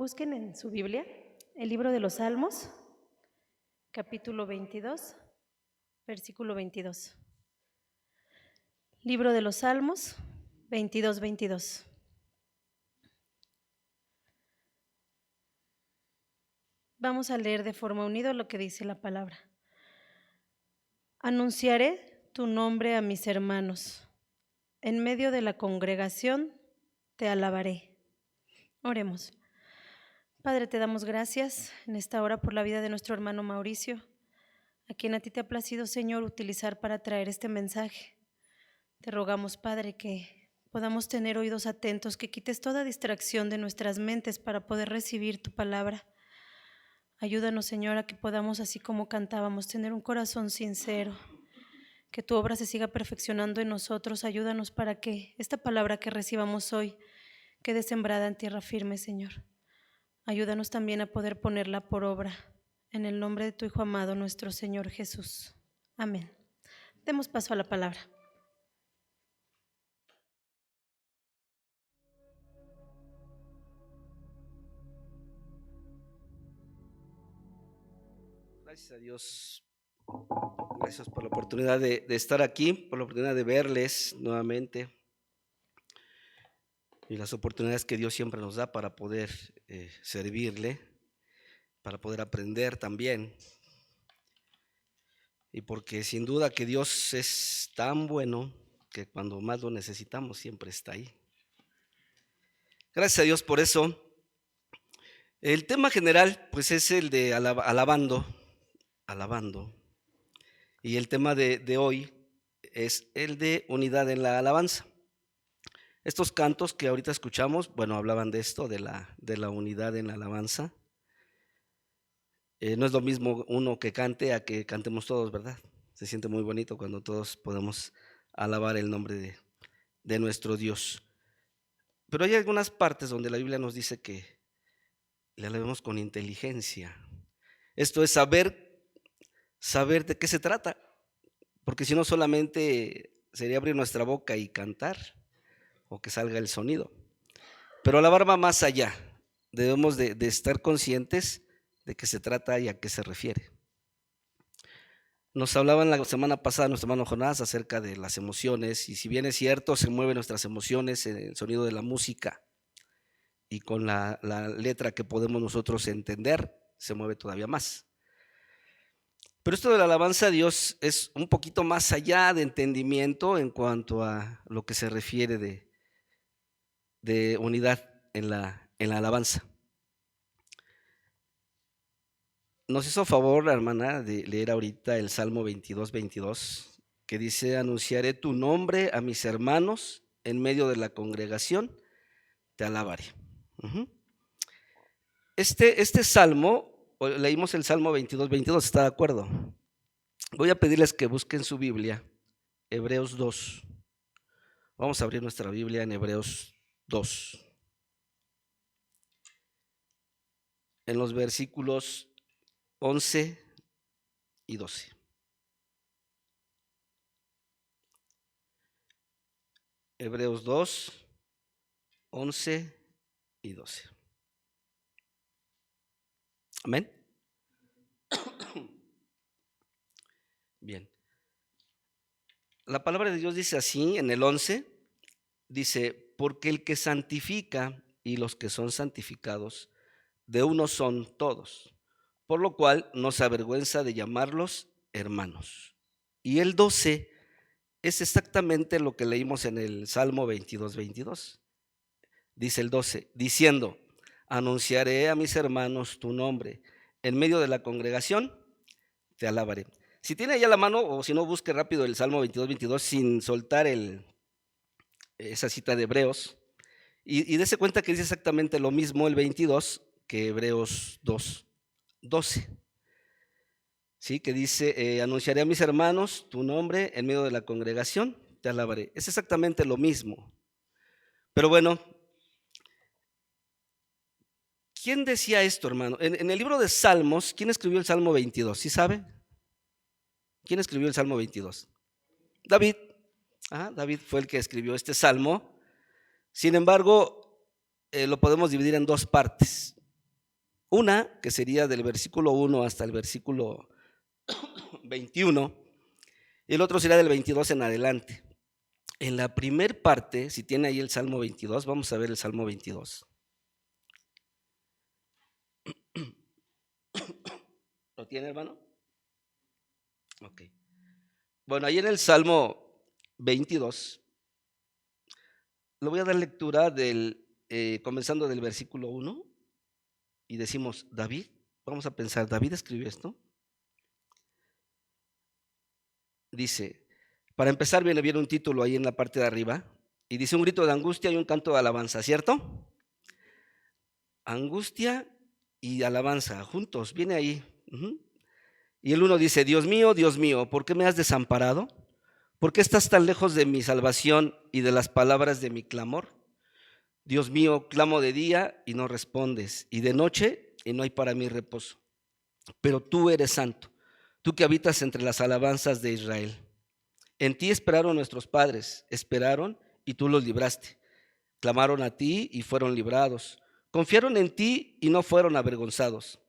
Busquen en su Biblia el libro de los Salmos, capítulo 22, versículo 22. Libro de los Salmos, 22, 22. Vamos a leer de forma unida lo que dice la palabra. Anunciaré tu nombre a mis hermanos. En medio de la congregación te alabaré. Oremos. Padre, te damos gracias en esta hora por la vida de nuestro hermano Mauricio, a quien a ti te ha placido, Señor, utilizar para traer este mensaje. Te rogamos, Padre, que podamos tener oídos atentos, que quites toda distracción de nuestras mentes para poder recibir tu palabra. Ayúdanos, Señor, a que podamos, así como cantábamos, tener un corazón sincero, que tu obra se siga perfeccionando en nosotros. Ayúdanos para que esta palabra que recibamos hoy quede sembrada en tierra firme, Señor. Ayúdanos también a poder ponerla por obra, en el nombre de tu Hijo amado, nuestro Señor Jesús. Amén. Demos paso a la palabra. Gracias a Dios, gracias por la oportunidad de estar aquí, por la oportunidad de verles nuevamente y las oportunidades que Dios siempre nos da para poder servirle, para poder aprender también, y porque sin duda que Dios es tan bueno que cuando más lo necesitamos siempre está ahí. Gracias a Dios por eso. El tema general pues es el de alabando, y el tema de hoy es el de unidad en la alabanza. Estos cantos que ahorita escuchamos, bueno, hablaban de esto, de la unidad en la alabanza. No es lo mismo uno que cante a que cantemos todos, ¿verdad? Se siente muy bonito cuando todos podemos alabar el nombre de nuestro Dios. Pero hay algunas partes donde la Biblia nos dice que le alabemos con inteligencia. Esto es saber de qué se trata, porque si no solamente sería abrir nuestra boca y cantar, o que salga el sonido. Pero alabar va más allá. Debemos de estar conscientes de qué se trata y a qué se refiere. Nos hablaban la semana pasada nuestro hermano Jonás acerca de las emociones, y si bien es cierto, se mueven nuestras emociones en el sonido de la música, y con la letra que podemos nosotros entender, se mueve todavía más. Pero esto de la alabanza a Dios es un poquito más allá de entendimiento en cuanto a lo que se refiere de unidad en la alabanza. Nos hizo favor la hermana de leer ahorita el Salmo 22, 22, que dice: anunciaré tu nombre a mis hermanos, en medio de la congregación te alabaré. Este salmo, leímos el Salmo 22, 22, ¿está de acuerdo? Voy a pedirles que busquen su Biblia, Hebreos 2. Vamos a abrir nuestra Biblia en Hebreos 2. En los versículos 11 y 12. Hebreos 2, 11 y 12. Amén. Bien. La palabra de Dios dice así en el 11, dice: porque el que santifica y los que son santificados, de uno son todos, por lo cual no se avergüenza de llamarlos hermanos. Y el 12 es exactamente lo que leímos en el Salmo 22, 22. Dice el 12, diciendo: anunciaré a mis hermanos tu nombre, en medio de la congregación te alabaré. Si tiene allá la mano, o si no, busque rápido el Salmo 22, 22 sin soltar esa cita de Hebreos, y dése cuenta que dice exactamente lo mismo el 22 que Hebreos 2, 12. ¿Sí? Que dice: anunciaré a mis hermanos tu nombre, en medio de la congregación te alabaré. Es exactamente lo mismo. Pero bueno, ¿quién decía esto, hermano? En el libro de Salmos, ¿quién escribió el Salmo 22? ¿Sí sabe? ¿Quién escribió el Salmo 22? David. David fue el que escribió este salmo. Sin embargo, lo podemos dividir en dos partes. Una que sería del versículo 1 hasta el versículo 21, y el otro sería del 22 en adelante. En la primer parte, si tiene ahí el Salmo 22, vamos a ver el Salmo 22. ¿Lo tiene, hermano? Ok. Bueno, ahí en el Salmo 22, le voy a dar lectura comenzando del versículo 1, y decimos, David, vamos a pensar, ¿David escribió esto? Dice, para empezar viene un título ahí en la parte de arriba, y dice un grito de angustia y un canto de alabanza, ¿cierto? Angustia y alabanza, juntos, viene ahí. Y el uno dice, Dios mío, ¿por qué me has desamparado? ¿Por qué estás tan lejos de mi salvación y de las palabras de mi clamor? Dios mío, clamo de día y no respondes, y de noche y no hay para mí reposo. Pero tú eres santo, tú que habitas entre las alabanzas de Israel. En ti esperaron nuestros padres, esperaron y tú los libraste. Clamaron a ti y fueron librados. Confiaron en ti y no fueron avergonzados.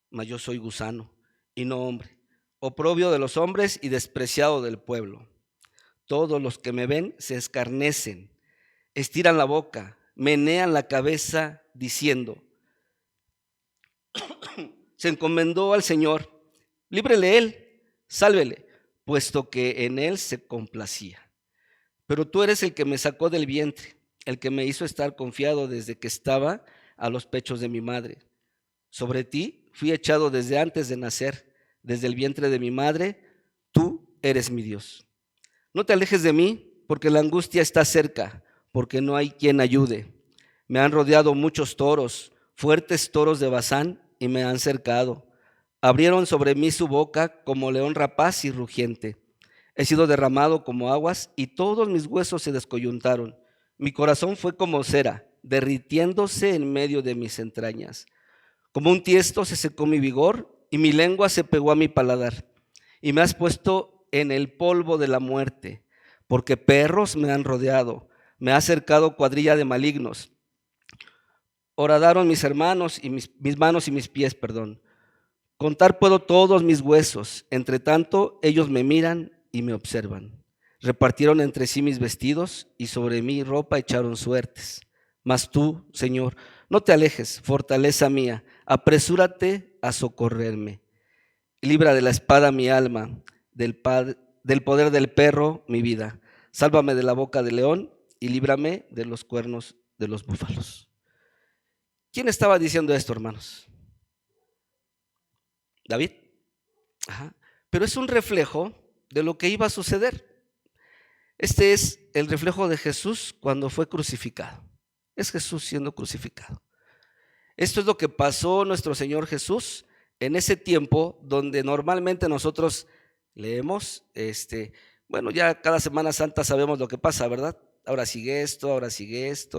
Mas yo soy gusano y no hombre, oprobio de los hombres y despreciado del pueblo. Todos los que me ven se escarnecen, estiran la boca, menean la cabeza diciendo, se encomendó al Señor, líbrele él, sálvele, puesto que en él se complacía. Pero tú eres el que me sacó del vientre, el que me hizo estar confiado desde que estaba a los pechos de mi madre. Sobre ti fui echado desde antes de nacer, desde el vientre de mi madre, tú eres mi Dios. No te alejes de mí, porque la angustia está cerca, porque no hay quien ayude. Me han rodeado muchos toros, fuertes toros de Basán, y me han cercado. Abrieron sobre mí su boca como león rapaz y rugiente. He sido derramado como aguas y todos mis huesos se descoyuntaron. Mi corazón fue como cera, derritiéndose en medio de mis entrañas. Como un tiesto se secó mi vigor y mi lengua se pegó a mi paladar. Y me has puesto en el polvo de la muerte, porque perros me han rodeado, me ha cercado cuadrilla de malignos. Horadaron mis hermanos y mis manos y mis pies, perdón. Contar puedo todos mis huesos, entre tanto ellos me miran y me observan. Repartieron entre sí mis vestidos y sobre mi ropa echaron suertes. Mas tú, Señor, no te alejes, fortaleza mía, apresúrate a socorrerme. Libra de la espada mi alma, del poder del perro mi vida. Sálvame de la boca del león y líbrame de los cuernos de los búfalos. ¿Quién estaba diciendo esto, hermanos? David. Ajá. Pero es un reflejo de lo que iba a suceder. Este es el reflejo de Jesús cuando fue crucificado. Es Jesús siendo crucificado. Esto es lo que pasó nuestro Señor Jesús en ese tiempo donde normalmente nosotros leemos, bueno, ya cada Semana Santa sabemos lo que pasa, ¿verdad? Ahora sigue esto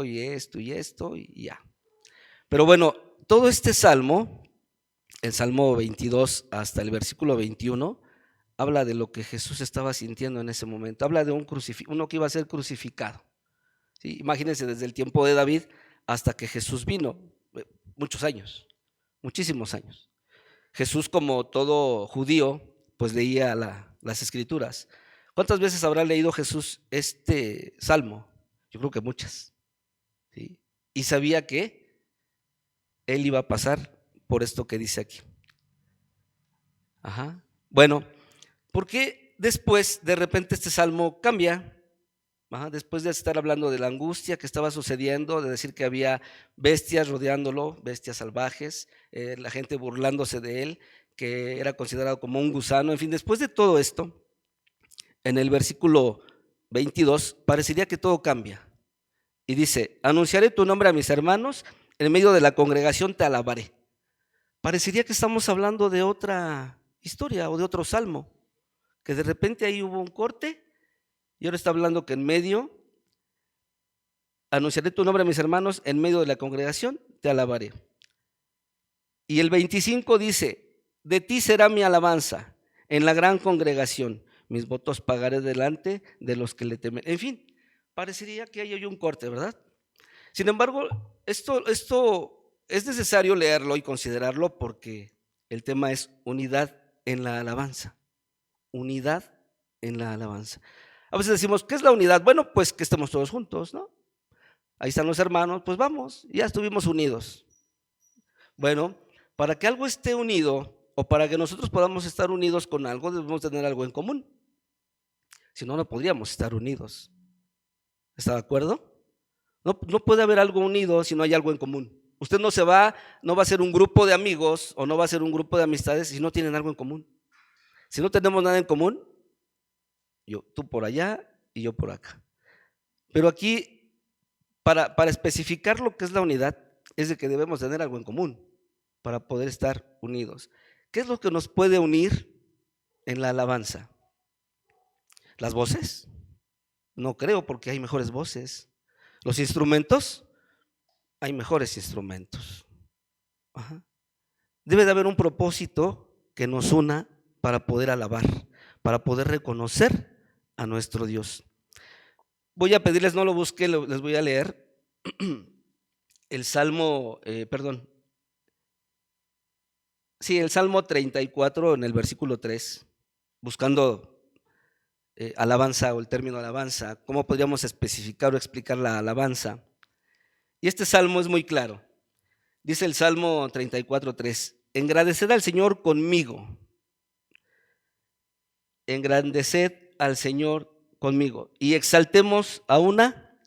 y esto y esto y ya. Pero bueno, todo este salmo, el Salmo 22 hasta el versículo 21, habla de lo que Jesús estaba sintiendo en ese momento. Habla de uno que iba a ser crucificado. ¿Sí? Imagínense desde el tiempo de David hasta que Jesús vino, muchos años, muchísimos años. Jesús, como todo judío, pues leía las escrituras. ¿Cuántas veces habrá leído Jesús este salmo? Yo creo que muchas. ¿Sí? Y sabía que él iba a pasar por esto que dice aquí. Ajá. Bueno, ¿por qué después de repente este salmo cambia? Después de estar hablando de la angustia que estaba sucediendo, de decir que había bestias rodeándolo, bestias salvajes, la gente burlándose de él, que era considerado como un gusano, en fin, después de todo esto, en el versículo 22, parecería que todo cambia. Y dice, anunciaré tu nombre a mis hermanos, en medio de la congregación te alabaré. Parecería que estamos hablando de otra historia o de otro salmo, que de repente ahí hubo un corte. Y ahora está hablando que en medio, anunciaré tu nombre a mis hermanos, en medio de la congregación te alabaré. Y el 25 dice, de ti será mi alabanza en la gran congregación, mis votos pagaré delante de los que le temen. En fin, parecería que ahí hay un corte, ¿verdad? Sin embargo, esto es necesario leerlo y considerarlo porque el tema es unidad en la alabanza. Unidad en la alabanza. A veces decimos, ¿qué es la unidad? Bueno, pues que estemos todos juntos, ¿no? Ahí están los hermanos, pues vamos, ya estuvimos unidos. Bueno, para que algo esté unido o para que nosotros podamos estar unidos con algo, debemos tener algo en común. Si no, no podríamos estar unidos. ¿Está de acuerdo? No puede haber algo unido si no hay algo en común. Usted no va a ser un grupo de amigos o no va a ser un grupo de amistades si no tienen algo en común. Si no tenemos nada en común, tú por allá y yo por acá. Pero aquí, para especificar lo que es la unidad, es de que debemos tener algo en común para poder estar unidos. ¿Qué es lo que nos puede unir en la alabanza? ¿Las voces? No creo, porque hay mejores voces. ¿Los instrumentos? Hay mejores instrumentos. Ajá. Debe de haber un propósito que nos una para poder alabar, para poder reconocer a nuestro Dios. Voy a pedirles, no lo busque, les voy a leer el Salmo, el Salmo 34 en el versículo 3, buscando alabanza o el término alabanza, ¿cómo podríamos especificar o explicar la alabanza? Y este salmo es muy claro. Dice el Salmo 34:3, engrandeced al Señor conmigo, engrandeced al Señor conmigo y exaltemos a una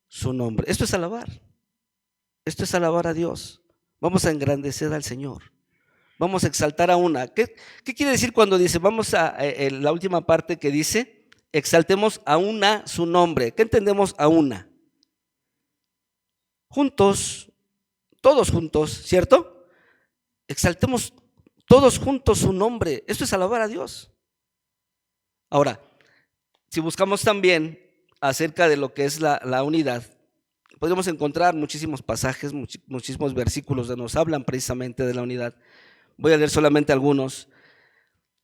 su nombre. Esto es alabar a Dios. Vamos a engrandecer al Señor, vamos a exaltar a una. ¿Qué quiere decir cuando dice, vamos a la última parte que dice, exaltemos a una su nombre? ¿Qué entendemos a una? Juntos, todos juntos, ¿cierto? Exaltemos todos juntos su nombre. Esto es alabar a Dios. Ahora, si buscamos también acerca de lo que es la unidad, podemos encontrar muchísimos pasajes, muchísimos versículos que nos hablan precisamente de la unidad. Voy a leer solamente algunos.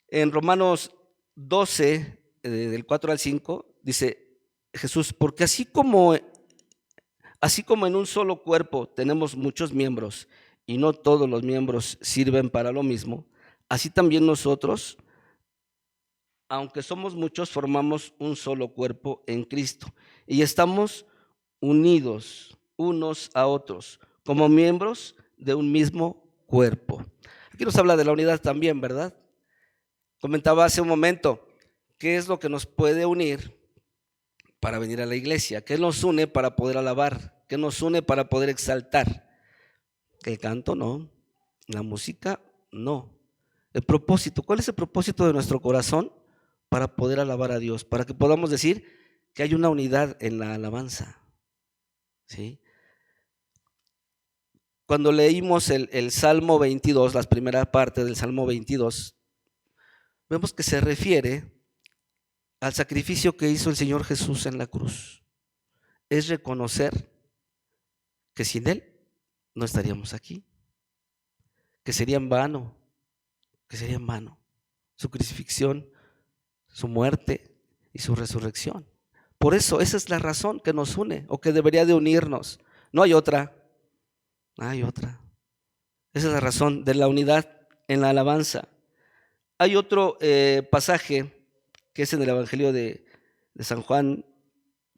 En Romanos 12, del 4 al 5, dice Jesús, porque así como en un solo cuerpo tenemos muchos miembros y no todos los miembros sirven para lo mismo, así también nosotros, aunque somos muchos, formamos un solo cuerpo en Cristo y estamos unidos unos a otros como miembros de un mismo cuerpo. Aquí nos habla de la unidad también, ¿verdad? Comentaba hace un momento, ¿qué es lo que nos puede unir para venir a la iglesia? ¿Qué nos une para poder alabar? ¿Qué nos une para poder exaltar? El canto no, la música no. El propósito, ¿cuál es el propósito de nuestro corazón para poder alabar a Dios? Para que podamos decir que hay una unidad en la alabanza. ¿Sí? Cuando leímos el Salmo 22, la primera parte del Salmo 22, vemos que se refiere al sacrificio que hizo el Señor Jesús en la cruz. Es reconocer que sin Él no estaríamos aquí, que sería en vano su crucifixión, su muerte y su resurrección. Por eso, esa es la razón que nos une o que debería de unirnos. No hay otra. Esa es la razón de la unidad en la alabanza. Hay otro pasaje que es en el Evangelio de San Juan,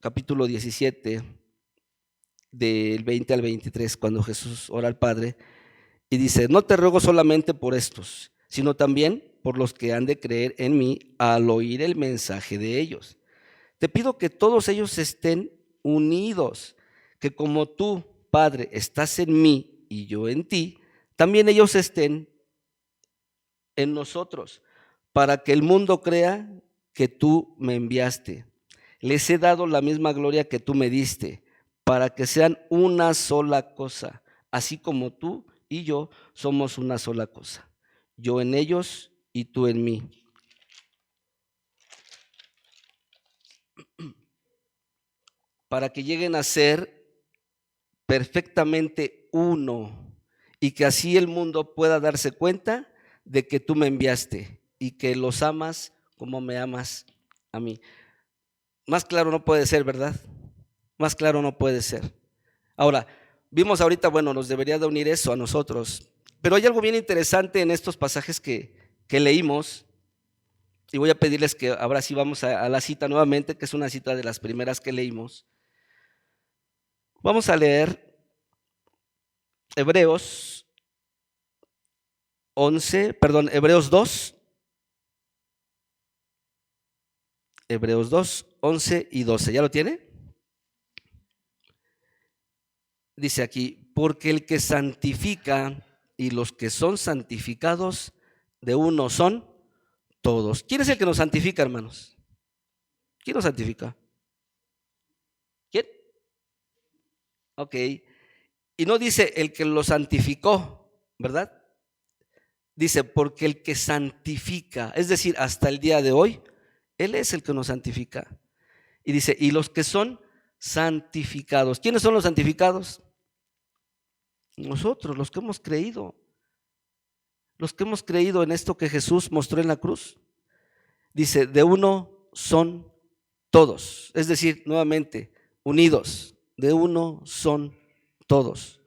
capítulo 17, del 20 al 23, cuando Jesús ora al Padre y dice, no te ruego solamente por estos, sino también por los que han de creer en mí al oír el mensaje de ellos. Te pido que todos ellos estén unidos, que como tú, Padre, estás en mí y yo en ti, también ellos estén en nosotros, para que el mundo crea que tú me enviaste. Les he dado la misma gloria que tú me diste, para que sean una sola cosa, así como tú y yo somos una sola cosa. Yo en ellos y tú en mí. Para que lleguen a ser perfectamente uno y que así el mundo pueda darse cuenta de que tú me enviaste y que los amas como me amas a mí. Más claro no puede ser, ¿verdad? Más claro no puede ser. Ahora, vimos ahorita, bueno, nos debería de unir eso a nosotros, pero hay algo bien interesante en estos pasajes que leímos, y voy a pedirles que ahora sí vamos a la cita nuevamente, que es una cita de las primeras que leímos. Vamos a leer Hebreos 2, Hebreos 2, 11 y 12. ¿Ya lo tiene? Dice aquí, porque el que santifica y los que son santificados de uno son todos. ¿Quién es el que nos santifica, hermanos? ¿Quién nos santifica? ¿Quién? Ok. Y no dice el que lo santificó, ¿verdad? Dice, porque el que santifica, es decir, hasta el día de hoy, Él es el que nos santifica. Y dice, y los que son santificados. ¿Quiénes son los santificados? Nosotros, los que hemos creído. Los que hemos creído en esto que Jesús mostró en la cruz. Dice, de uno son todos. Es decir, nuevamente, unidos. De uno son todos.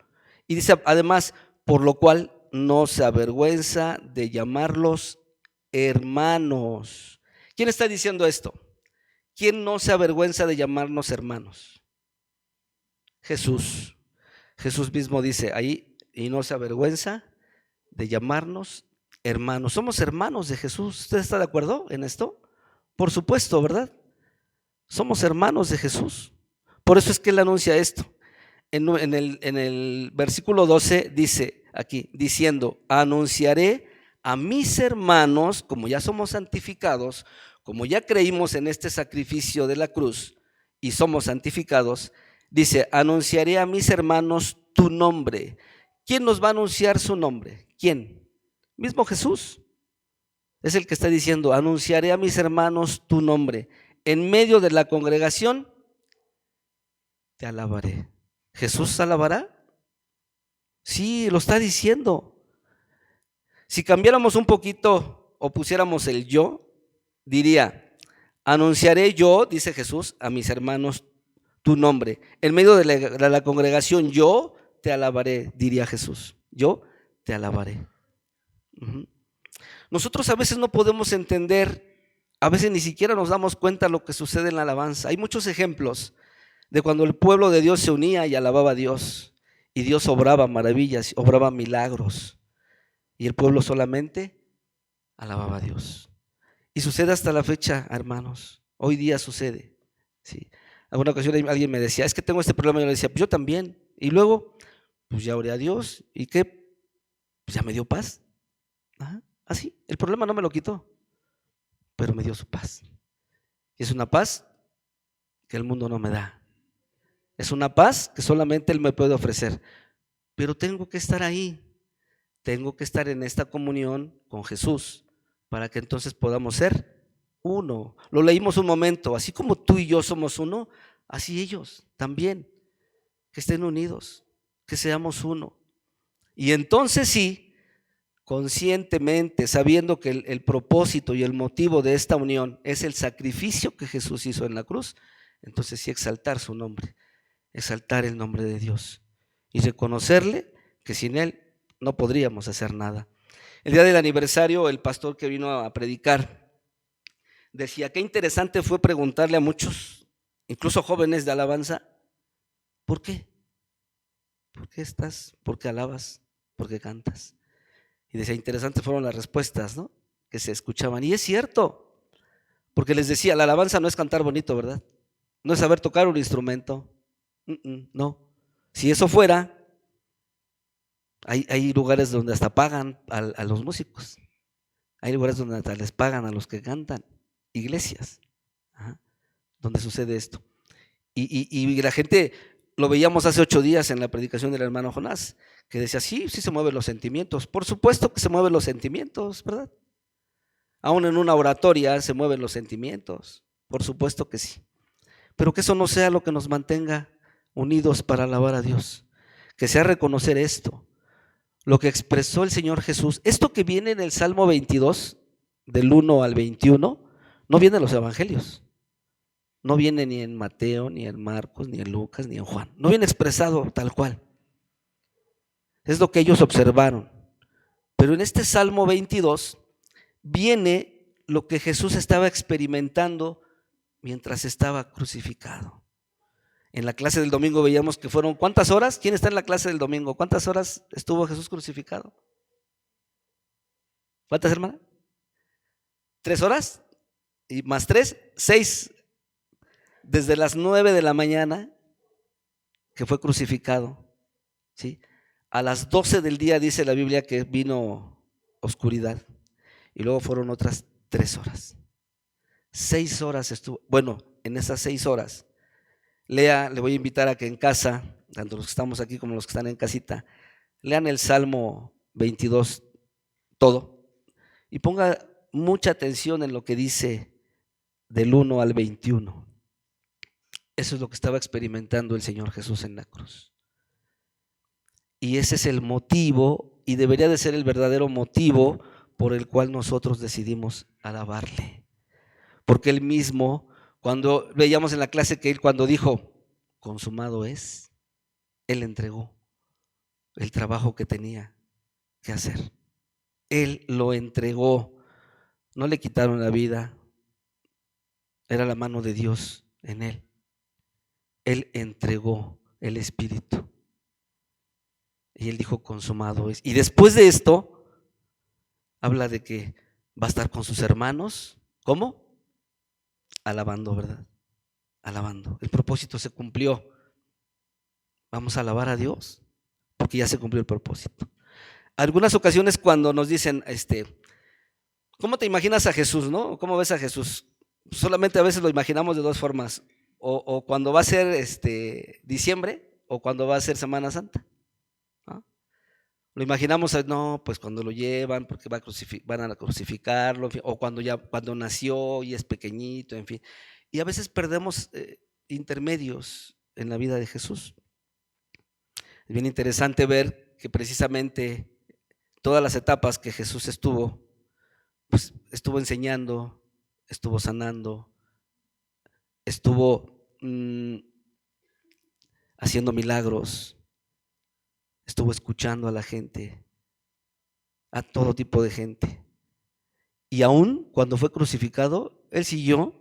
Y dice, además, por lo cual no se avergüenza de llamarlos hermanos. ¿Quién está diciendo esto? ¿Quién no se avergüenza de llamarnos hermanos? Jesús. Jesús mismo dice ahí, y no se avergüenza de llamarnos hermanos. Somos hermanos de Jesús. ¿Usted está de acuerdo en esto? Por supuesto, ¿verdad? Somos hermanos de Jesús. Por eso es que Él anuncia esto. En el versículo 12 dice aquí, diciendo, anunciaré a mis hermanos, como ya somos santificados, como ya creímos en este sacrificio de la cruz y somos santificados, dice, anunciaré a mis hermanos tu nombre. ¿Quién nos va a anunciar su nombre? ¿Quién? Mismo Jesús. Es el que está diciendo, anunciaré a mis hermanos tu nombre. En medio de la congregación te alabaré. ¿Jesús alabará? Sí, lo está diciendo. Si cambiáramos un poquito o pusiéramos el yo, diría, anunciaré yo, dice Jesús, a mis hermanos tu nombre. En medio de la congregación yo te alabaré, diría Jesús. Yo te alabaré. Nosotros a veces no podemos entender, a veces ni siquiera nos damos cuenta de lo que sucede en la alabanza. Hay muchos ejemplos de cuando el pueblo de Dios se unía y alababa a Dios, y Dios obraba maravillas, obraba milagros, y el pueblo solamente alababa a Dios. Y sucede hasta la fecha, hermanos. Hoy día sucede. ¿Sí? Alguna ocasión alguien me decía, es que tengo este problema. Yo le decía, pues yo también. Y luego, pues ya oré a Dios. ¿Y qué? Pues ya me dio paz. Así, el problema no me lo quitó, pero me dio su paz. Y es una paz que el mundo no me da. Es una paz que solamente Él me puede ofrecer. Pero tengo que estar ahí. Tengo que estar en esta comunión con Jesús para que entonces podamos ser uno. Lo leímos un momento, así como tú y yo somos uno, así ellos también, que estén unidos, que seamos uno. Y entonces sí, conscientemente, sabiendo que el propósito y el motivo de esta unión es el sacrificio que Jesús hizo en la cruz, entonces sí exaltar su nombre, exaltar el nombre de Dios y reconocerle que sin Él no podríamos hacer nada. El día del aniversario, el pastor que vino a predicar decía, qué interesante fue preguntarle a muchos, incluso jóvenes de alabanza, ¿por qué? ¿Por qué estás? ¿Por qué alabas? ¿Por qué cantas? Y decía, interesantes fueron las respuestas, ¿no?, que se escuchaban. Y es cierto, porque les decía, la alabanza no es cantar bonito, ¿verdad? No es saber tocar un instrumento. No. Si eso fuera, hay lugares donde hasta pagan a los músicos. Hay lugares donde hasta les pagan a los que cantan. Iglesias, donde sucede esto. Y la gente, lo veíamos hace 8 días en la predicación del hermano Jonás, que decía, sí se mueven los sentimientos. Por supuesto que se mueven los sentimientos, ¿verdad? Aún en una oratoria se mueven los sentimientos. Por supuesto que sí. Pero que eso no sea lo que nos mantenga unidos para alabar a Dios. Que sea reconocer esto, lo que expresó el Señor Jesús. Esto que viene en el Salmo 22, del 1 al 21, no viene en los evangelios. No viene ni en Mateo, ni en Marcos, ni en Lucas, ni en Juan. No viene expresado tal cual. Es lo que ellos observaron. Pero en este Salmo 22 viene lo que Jesús estaba experimentando mientras estaba crucificado. En la clase del domingo veíamos que fueron, ¿cuántas horas? ¿Quién está en la clase del domingo? ¿Cuántas horas estuvo Jesús crucificado? ¿Cuántas, hermana? 3 horas y más 3, 6. Desde las 9 de la mañana que fue crucificado, ¿sí? A las 12 del día dice la Biblia que vino oscuridad y luego fueron otras 3 horas. 6 horas estuvo. Bueno, en esas 6 horas, le voy a invitar a que en casa, tanto los que estamos aquí como los que están en casita, lean el Salmo 22 todo y ponga mucha atención en lo que dice del 1 al 21. Eso es lo que estaba experimentando el Señor Jesús en la cruz. Y ese es el motivo, y debería de ser el verdadero motivo por el cual nosotros decidimos alabarle. Porque Él mismo, cuando veíamos en la clase que Él cuando dijo, consumado es, Él entregó el trabajo que tenía que hacer. Él lo entregó, no le quitaron la vida, era la mano de Dios en Él. Él entregó el Espíritu. Y Él dijo, consumado es. Y después de esto, habla de que va a estar con sus hermanos. ¿Cómo? Alabando, ¿verdad? Alabando. El propósito se cumplió. Vamos a alabar a Dios, porque ya se cumplió el propósito. Algunas ocasiones cuando nos dicen, ¿cómo te imaginas a Jesús, no? ¿Cómo ves a Jesús? Solamente a veces lo imaginamos de dos formas. O cuando va a ser diciembre, o cuando va a ser Semana Santa. Lo imaginamos, no, pues cuando lo llevan, porque van a crucificarlo, en fin, o cuando nació y es pequeñito, en fin. Y a veces perdemos intermedios en la vida de Jesús. Es bien interesante ver que precisamente todas las etapas que Jesús estuvo, pues estuvo enseñando, estuvo sanando, estuvo haciendo milagros, estuvo escuchando a la gente, a todo tipo de gente. Y aún cuando fue crucificado, Él siguió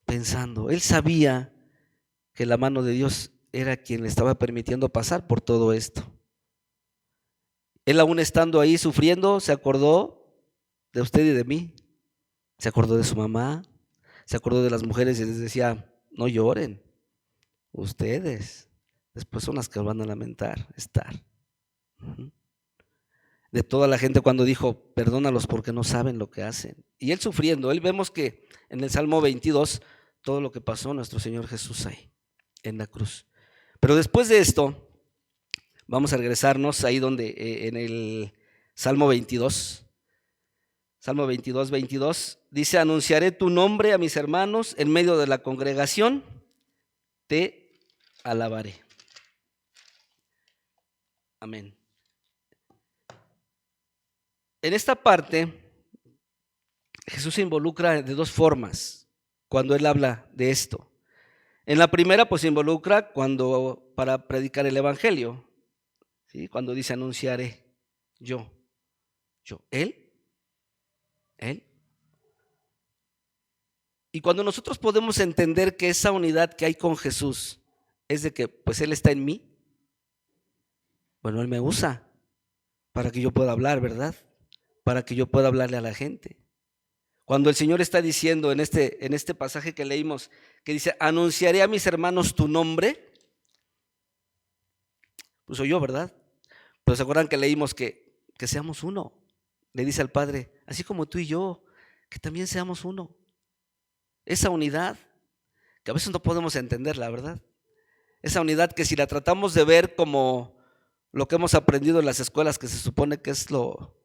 pensando. Él sabía que la mano de Dios era quien le estaba permitiendo pasar por todo esto. Él aún estando ahí sufriendo, se acordó de usted y de mí. Se acordó de su mamá, se acordó de las mujeres y les decía, no lloren, ustedes después son las que van a lamentar estar. De toda la gente cuando dijo, perdónalos porque no saben lo que hacen. Y Él sufriendo, Él vemos que en el Salmo 22, todo lo que pasó nuestro Señor Jesús ahí, en la cruz. Pero después de esto, vamos a regresarnos ahí donde, en el Salmo 22, Salmo 22, 22, dice, anunciaré tu nombre a mis hermanos, en medio de la congregación, te alabaré. Amén. En esta parte, Jesús se involucra de dos formas cuando Él habla de esto. En la primera, pues se involucra para predicar el evangelio, ¿sí? Cuando dice anunciaré, yo, Él. Y cuando nosotros podemos entender que esa unidad que hay con Jesús es de que pues Él está en mí, bueno, Él me usa para que yo pueda hablar, ¿verdad? Para que yo pueda hablarle a la gente. Cuando el Señor está diciendo en este pasaje que leímos, que dice, anunciaré a mis hermanos tu nombre, pues soy yo, ¿verdad? Pero se acuerdan que leímos que seamos uno. Le dice al Padre, así como tú y yo, que también seamos uno. Esa unidad, que a veces no podemos entender, la verdad. Esa unidad que si la tratamos de ver como lo que hemos aprendido en las escuelas, que se supone que es lo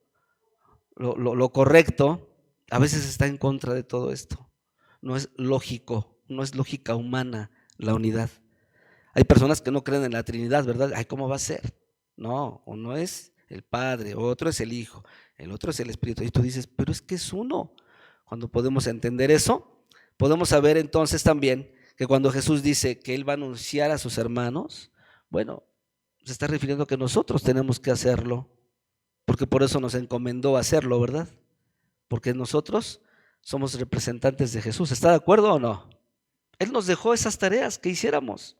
correcto, a veces está en contra de todo esto. No es lógico, no es lógica humana la unidad. Hay personas que no creen en la Trinidad, ¿verdad? Ay, ¿cómo va a ser? No, uno es el Padre, otro es el Hijo, el otro es el Espíritu. Y tú dices, pero es que es uno. Cuando podemos entender eso, podemos saber entonces también que cuando Jesús dice que Él va a anunciar a sus hermanos, bueno, se está refiriendo a que nosotros tenemos que hacerlo, porque por eso nos encomendó hacerlo, ¿verdad? Porque nosotros somos representantes de Jesús. ¿Está de acuerdo o no? Él nos dejó esas tareas que hiciéramos,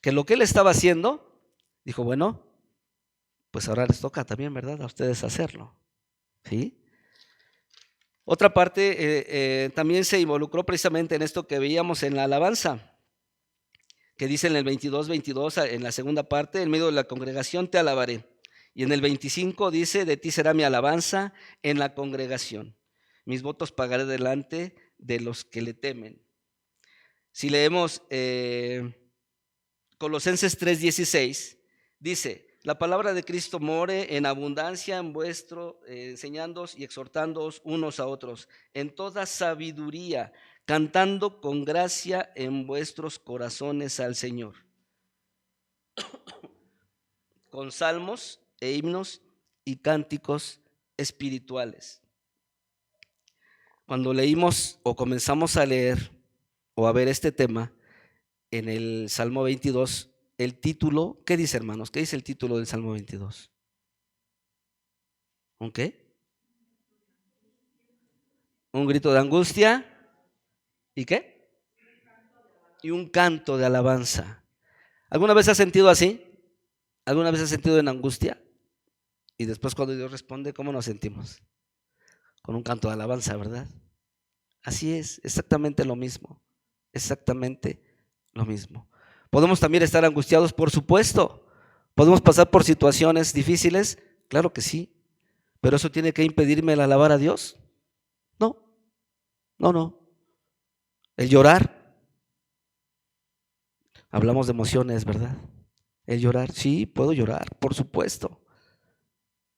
que lo que Él estaba haciendo, dijo, bueno, pues ahora les toca también, ¿verdad?, a ustedes hacerlo, ¿sí? Otra parte también se involucró precisamente en esto que veíamos en la alabanza, que dice en el 22, en la segunda parte, en medio de la congregación te alabaré. Y en el 25 dice, de ti será mi alabanza en la congregación. Mis votos pagaré delante de los que le temen. Si leemos Colosenses 3:16, dice, la palabra de Cristo more en abundancia en vuestro, enseñándoos y exhortándoos unos a otros, en toda sabiduría, cantando con gracia en vuestros corazones al Señor, con salmos e himnos y cánticos espirituales. Cuando leímos o comenzamos a leer o a ver este tema en el Salmo 22, el título, ¿qué dice, hermanos? ¿Qué dice el título del Salmo 22? ¿Un qué? Un grito de angustia. ¿Y qué? Y un canto de alabanza. ¿Alguna vez has sentido así? ¿Alguna vez has sentido en angustia? Y después cuando Dios responde, ¿cómo nos sentimos? Con un canto de alabanza, ¿verdad? Así es, exactamente lo mismo. Exactamente lo mismo. ¿Podemos también estar angustiados? Por supuesto. ¿Podemos pasar por situaciones difíciles? Claro que sí. ¿Pero eso tiene que impedirme el alabar a Dios? No, no. El llorar. Hablamos de emociones, ¿verdad? El llorar, sí, puedo llorar, por supuesto.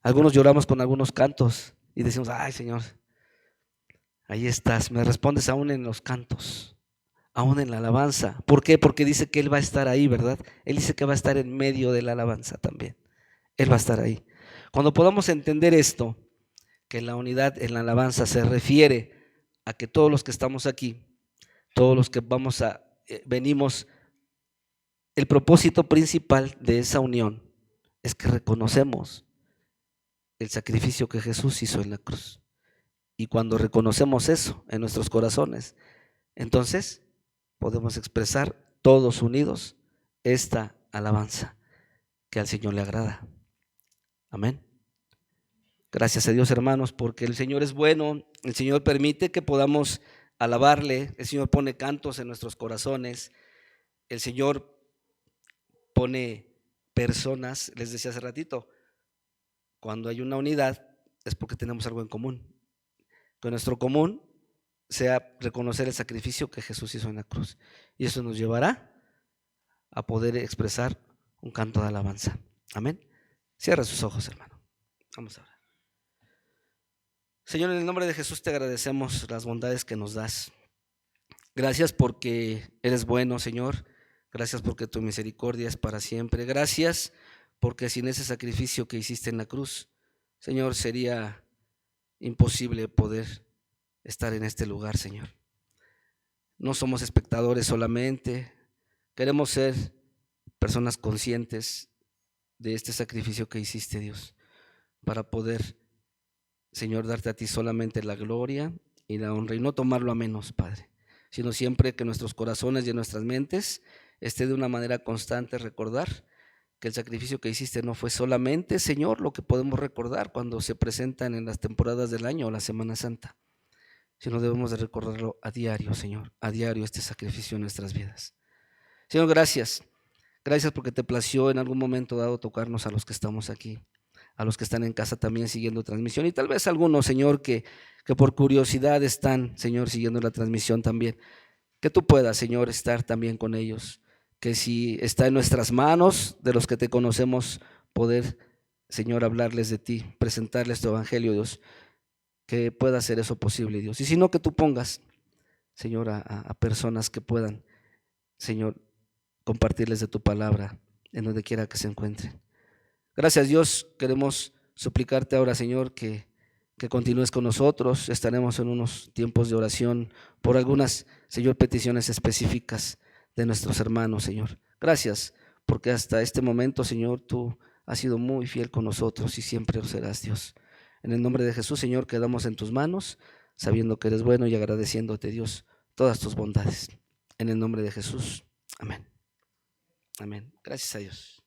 Algunos lloramos con algunos cantos y decimos, ay, Señor, ahí estás, me respondes aún en los cantos, aún en la alabanza. ¿Por qué? Porque dice que Él va a estar ahí, ¿verdad? Él dice que va a estar en medio de la alabanza también. Él va a estar ahí. Cuando podamos entender esto, que la unidad en la alabanza se refiere a que todos los que estamos aquí, todos los que venimos, el propósito principal de esa unión es que reconocemos el sacrificio que Jesús hizo en la cruz. Y cuando reconocemos eso en nuestros corazones, entonces podemos expresar todos unidos esta alabanza que al Señor le agrada. Amén. Gracias a Dios, hermanos, porque el Señor es bueno, el Señor permite que podamos alabarle, el Señor pone cantos en nuestros corazones, el Señor pone personas, les decía hace ratito, cuando hay una unidad es porque tenemos algo en común. Que nuestro común sea reconocer el sacrificio que Jesús hizo en la cruz. Y eso nos llevará a poder expresar un canto de alabanza. Amén. Cierra sus ojos, hermano. Vamos a orar. Señor, en el nombre de Jesús te agradecemos las bondades que nos das. Gracias porque eres bueno, Señor. Gracias porque tu misericordia es para siempre. Gracias porque sin ese sacrificio que hiciste en la cruz, Señor, sería imposible poder estar en este lugar, Señor. No somos espectadores solamente, queremos ser personas conscientes de este sacrificio que hiciste, Dios, para poder, Señor, darte a ti solamente la gloria y la honra y no tomarlo a menos, Padre, sino siempre que nuestros corazones y en nuestras mentes esté de una manera constante recordar que el sacrificio que hiciste no fue solamente, Señor, lo que podemos recordar cuando se presentan en las temporadas del año o la Semana Santa, sino debemos de recordarlo a diario, Señor, a diario este sacrificio en nuestras vidas. Señor, gracias porque te plació en algún momento dado tocarnos a los que estamos aquí, a los que están en casa también siguiendo transmisión y tal vez algunos, Señor, que por curiosidad están, Señor, siguiendo la transmisión también, que tú puedas, Señor, estar también con ellos, que si está en nuestras manos, de los que te conocemos, poder, Señor, hablarles de ti, presentarles tu evangelio, Dios, que pueda hacer eso posible, Dios. Y si no, que tú pongas, Señor, a personas que puedan, Señor, compartirles de tu palabra en donde quiera que se encuentren. Gracias, Dios. Queremos suplicarte ahora, Señor, que continúes con nosotros. Estaremos en unos tiempos de oración por algunas, Señor, peticiones específicas de nuestros hermanos, Señor. Gracias porque hasta este momento, Señor, tú has sido muy fiel con nosotros y siempre lo serás, Dios. En el nombre de Jesús, Señor, quedamos en tus manos, sabiendo que eres bueno y agradeciéndote, Dios, todas tus bondades. En el nombre de Jesús. Amén. Amén. Gracias a Dios.